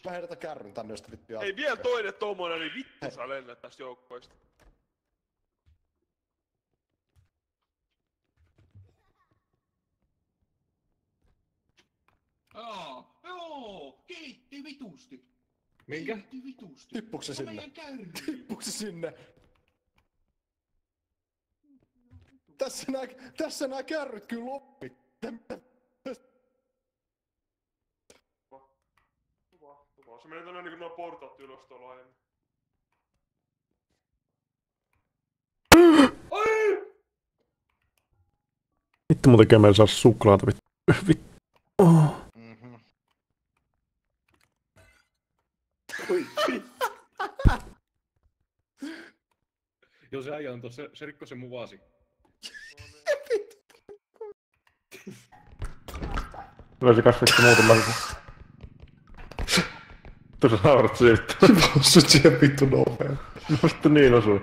Mä herätän kärryn tänne, josta vittu Ei vielä toinen tommonen, niin vittu sä lennät tästä joukkoista. Joo, kiitti vitusti. Minkä? Kiitti vitusti. Tippuuko se sinne? Tippuuko se sinne? Tässä nää kärryt kyllä loppi. Se menee tänne niinku noin portaat ylös tuolla aiemmin. Vittu mun tekee meillä saa suklaata vittu. Oh. Joo, se äijä on tossa, se rikkoi sen mun vaasi. Kyllä se kasvitti muutama. Tuossa naurat se vittu. Se osut siihen vittu nopea. Musta niin osui.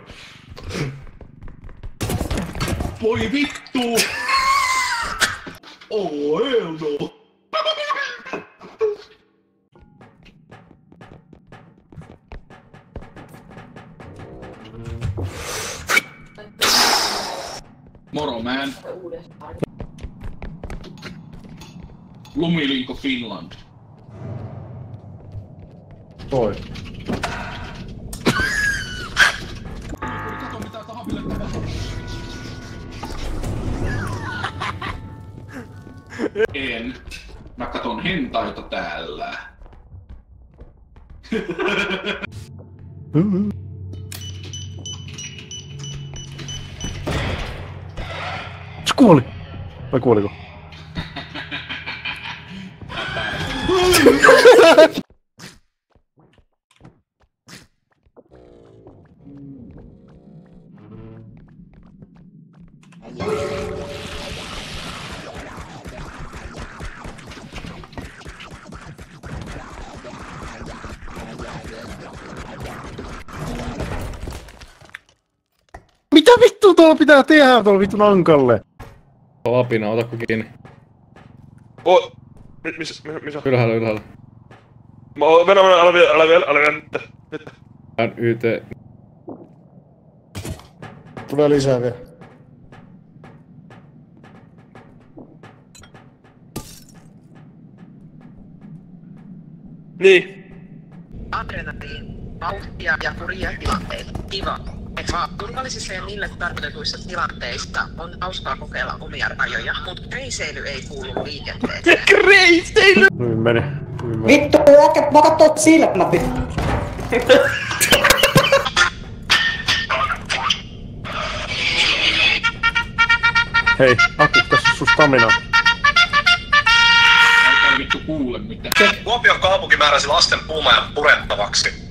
Voi vittu! Oh hell no! Moro man! Lumilinko Finland. Toi. Kato mitä Tahaville tapahtuu. En. Mä katon hentaita täällä. Se kuoli! Vai kuoliko? Mitä vittua tuolla pitää tehdä tuolla vittun ankalle? Lapina, otakko kiinni? Missä? Ylhäällä. Venä, älä vielä, nyt. YT. Tulee lisää vielä. Niin. Adrenaliin, vauhtia ja hurjia tilanteita. Kiva. Turvallisissa ja niille tarkoitetuissa tilanteissa on hauskaa kokeilla omia rajoja, mutta kreiseily ei kuulu liikenteeseen. Kreiseily! Hyvin meni. Vittu, äkät mä kattoo silmät vittu. Hei, Aku, tässä sun stamina. Ei vittu kuule mitään. Kuopion kaupunki määräsi lasten puumajan purettavaksi.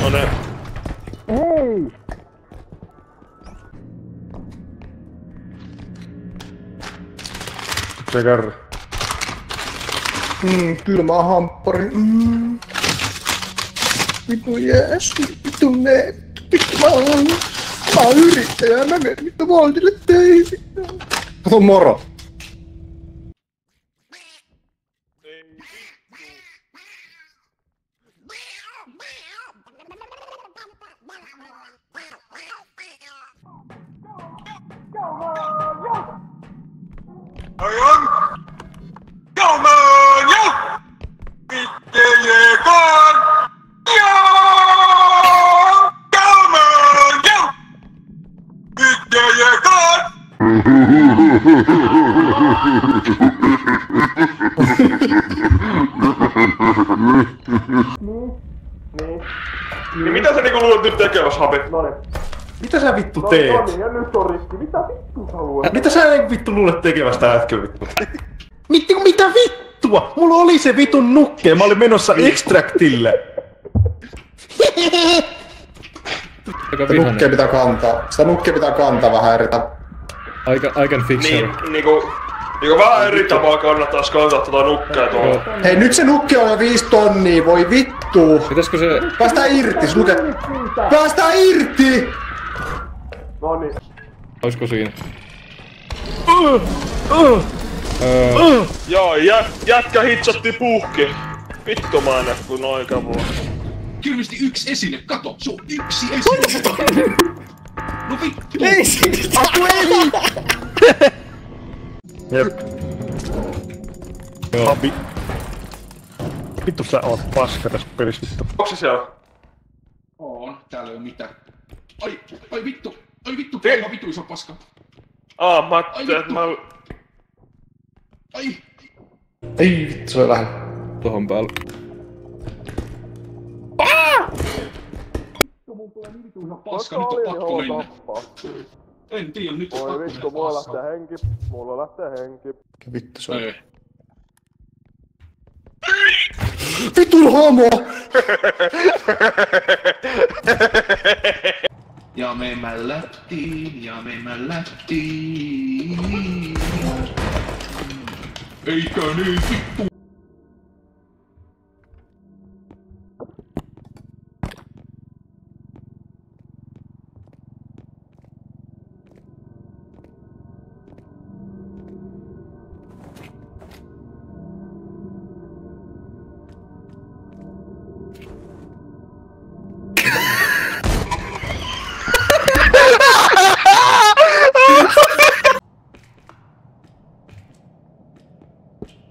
No ne. Hei! Se kärry. Kylmä hamppari. Vittu jees, vittu ne. Vittu mä oon yrittäjä, mä menen vittu Voltille töihin. Kato moro. Niin mitä sä niinku luulet nyt tekeväs, Habi? Mitä sä vittu teet? Ja nyt on riski, mitä vittu sä luulet? Mitä sä vittu luulet tekevästä äsken vittu? Mitä vittua? Mulla oli se vitun nukke, mä olin menossa extractille. Sitä nukkea pitää kantaa vähän eri tavalla. I can fix her. Niinku vähän eri tapaa kannattais kantaa tota nukkea tuolla. Hei, nyt se nukke on jo 5 tonnia, voi vittu! Pitäisikö se... Päästään irti, se lukee. Päästään irti! Noniin. Oisko siinä? Joo, jätkä hitsatti puhki. Vittu mä en kun noin kauan. Kylmisti yksi esine, kato, se on yksi esine. No vittu! Ei siitä! Jep. Habi. Vittu sä oot paska tässä pelissä vittu. Onko se siellä? On, täällä ei oo mitään. Ai vittu, Te- aivan vitu iso paska. Mä ajattelin, että mä... Ai! Ei vittu, se on lähellä. Tohon päällä. Mun tulee niin vitu iso paska, nyt on pakko mennä. En tiedä, nyt on pakko mennä Vittu, mulla lähtee henki. Mikä vittu se on? Ei. Vittu hamo! Ja me mällättiin. Eikö niin vittu?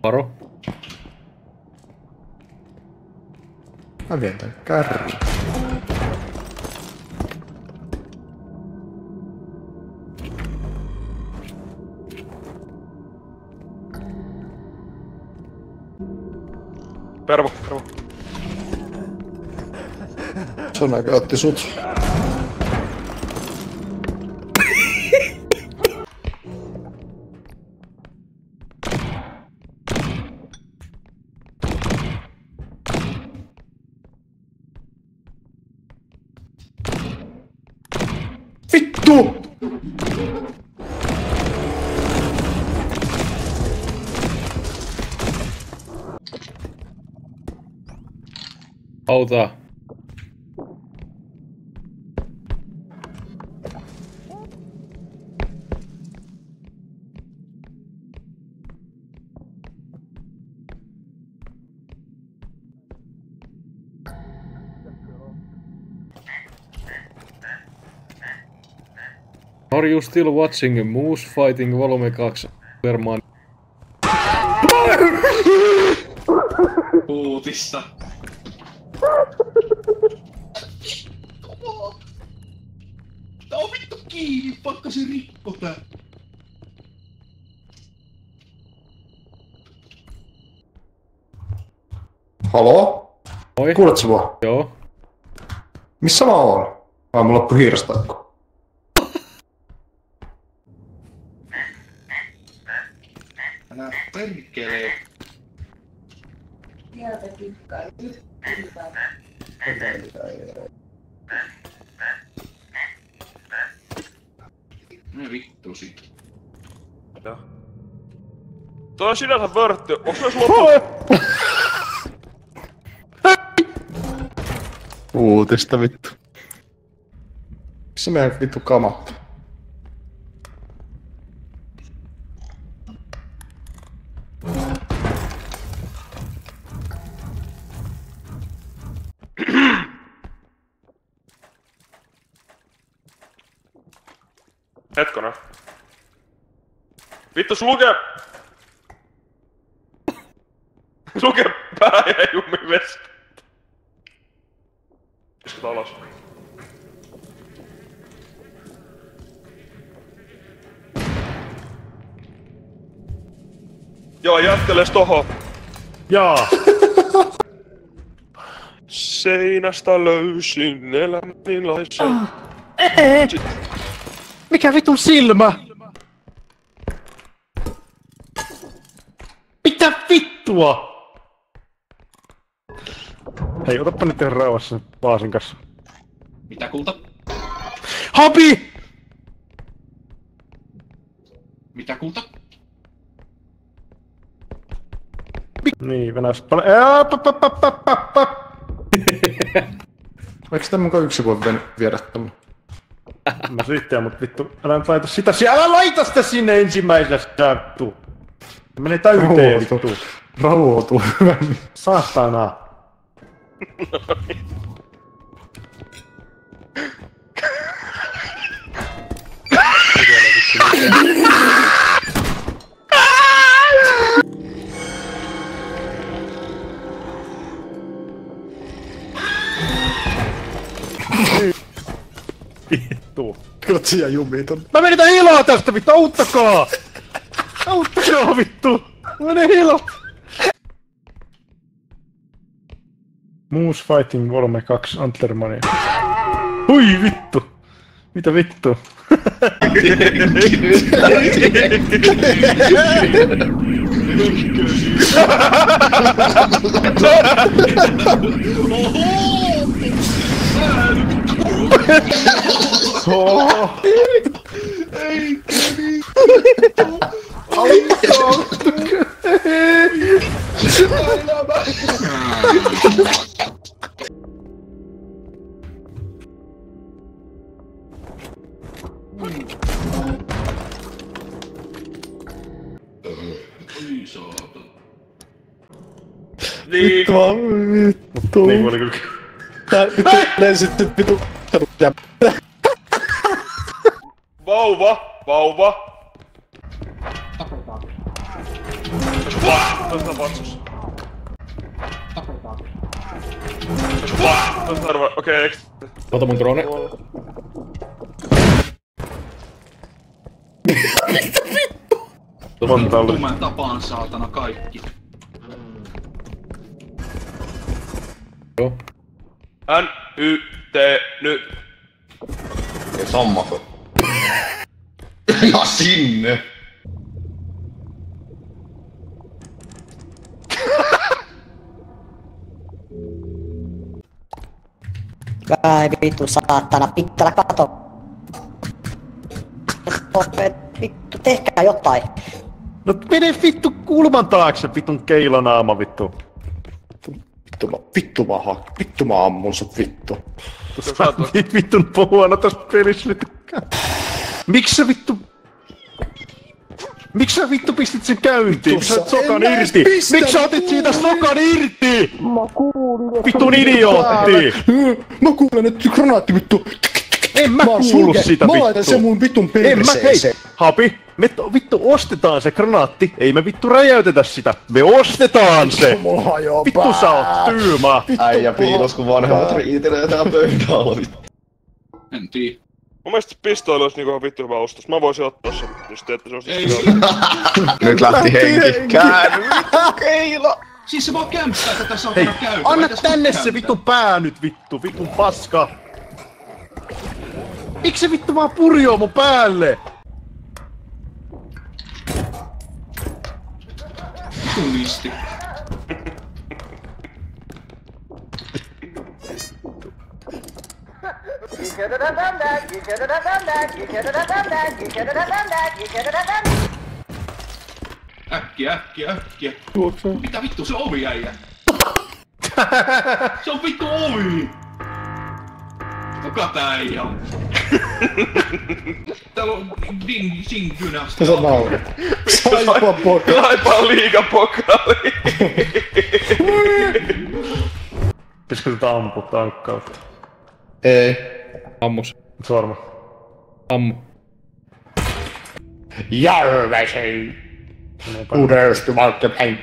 Varo. Mä vien tän kärryn. Pervo. Se on aika otti sut. Vittu! Auta. Are you still watching Moose Fighting Volume 2 Superman? Uutista. Tää on vittu kiinni, pakka se rikko tää. Haloo? Moi. Kuuletko sä mua? Joo. Missä mä oon? Ai mulla loppu hiirastaikku. Älä perkelee. Me vittu sit. Joo. Toi on sinänsä vörtty. Onks se loppu? Uutista vittu. Missä meidän vittu kamat? Hetkonen. Vittu sluke! Sluke pää ja jumi vesi. Pistetään alas. Joo, jätteles toho. Jaa. Seinästä löysin elämilaisen. Mikä vitun silmä? Mitä vittua? Hei, otappa nyt ihan rauhassa Vaasin kanssa. Mitä kulta? Habi! Mitä kulta? Niin, venäis Eikö tämän mukaan yksi voi viedä tänne? Mä syyttäjä, mut vittu, älä nyt laita sitä älä laita sitä sinne ensimmäisessä sattu! Menee täyteen vittu. Rauhoitu. Saatana. Vittu. Kotsi ja jumit on. Mä menetän iloa tästä vittu, auttakaa! Auttakaa vittu! Mä menen ilot! Moose Fighting 3-2 Antlermania. Hui vittu! Mitä vittu? Niin. Vittu. Niin oli kyllä. Tää vittu lensit nyt vittu. Vauva! Tuossa vatsus. Tuossa arvoa, okei, Ota mun drone. Vantalle. Tumen tapaan saatana kaikki. Joo. N-Y-T nyt. Ja sammakko. Ja sinne. Ai vittu saatana, pittala kato. Vittu, tehkää jotain. No mene vittu kulman taakse, vittun keilanaama vittu. Vittu mä ammun sut vittu. Sä niin vittun puhuana tästä pelissä vittu. Miksi sä vittu pistit sen käyntiin? Miksi sä otit sokan irti? Miksi sä otit siitä sokan irti? Mä kuulin. Vittun idiootti! Mä kuulen, että granaatti vittu. En mä kuulu sitä vittu. Mä laitan sen mun vittun En mä, hei, perseeseen. Hapi, me vittu ostetaan se granaatti, ei me vittu räjäytetä sitä, me ostetaan se! Mulla hajoaa Vittu sä oot tyymä! Äijä piilos kun vanhemmat riitelee täällä pöydällä vittu. En tii. Mun mielestä pistooli olisi niinku ihan vittu hyvä ostos. Mä voisin ottaa sen, jos te ette se Ei. Nyt lähti henki. Käänny vittu keila! Siis se vaan kämppää tätä Hei, saatana käytä. anna Ei tässä tänne voi se käydä. vittu pää nyt vittu, vittun paska! Miksi se vittu vaan purjoo mun päälle? Tunnisti. Äkkiä. Mitä vittu se ovi äijä? Se on vittu ovi! Kuka tää äijä on? Täällä on ding-sing-dynastia. Tässä on naurit. Saipa poka. Laipaa liigapokali. Pitäisikö tätä ampua tankkautta? Ei. Ammus. Oot varma? Ammu. Järväsen. Uudesti vaikka päin.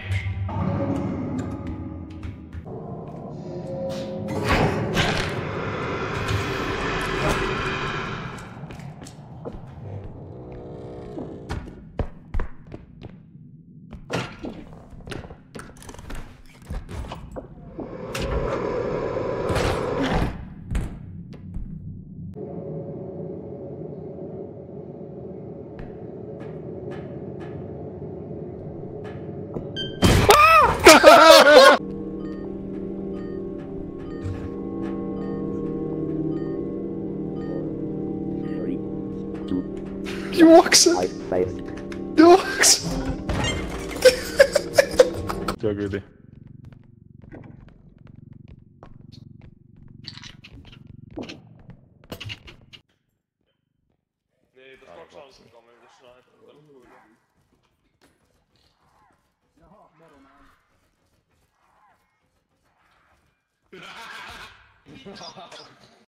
Juokse! Juokse! Joo kyllä. Jaha, moro näin.